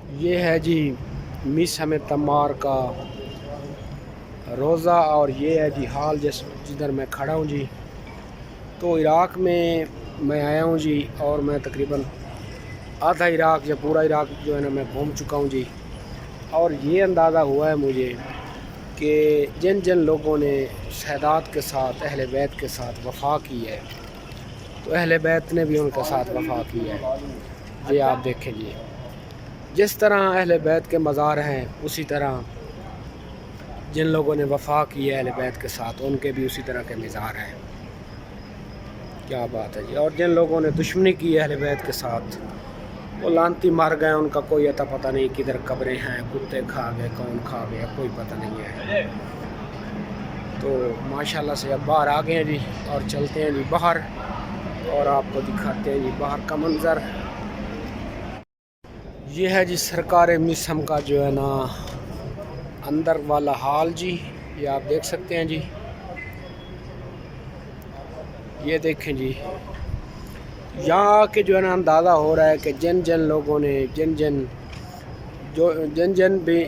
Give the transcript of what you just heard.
یہ ہے جی میثم تمار کا روضہ، اور یہ ہے جی حال جدھر میں کھڑا ہوں جی۔ تو عراق میں آیا ہوں جی، اور میں تقریباً آدھا عراق یا پورا عراق جو ہے نا میں گھوم چکا ہوں جی۔ اور یہ اندازہ ہوا ہے مجھے کہ جن جن لوگوں نے سادات کے ساتھ، اہل بیت کے ساتھ وفا کی ہے، تو اہل بیت نے بھی ان کے ساتھ وفا کی ہے۔ یہ آپ دیکھیں جی، جس طرح اہل بیت کے مزار ہیں، اسی طرح جن لوگوں نے وفا کی ہے اہل بیت کے ساتھ، ان کے بھی اسی طرح کے مزار ہیں۔ کیا بات ہے جی۔ اور جن لوگوں نے دشمنی کی ہے اہل بیت کے ساتھ، وہ لانتی مر گئے، ان کا کوئی اتا پتہ نہیں کدھر قبریں ہیں، کتے کھا گئے، کون کھا گیا، کوئی پتہ نہیں ہے۔ تو ماشاءاللہ سے اب باہر آ گئے ہیں جی، اور چلتے ہیں جی باہر، اور آپ کو دکھاتے ہیں جی باہر کا منظر۔ یہ ہے جی سرکار میثم کا جو ہے نا اندر والا حال جی، یہ آپ دیکھ سکتے ہیں جی۔ یہ دیکھیں جی، یہاں آ کے جو ہے نا اندازہ ہو رہا ہے کہ جن جن لوگوں نے جن جن بھی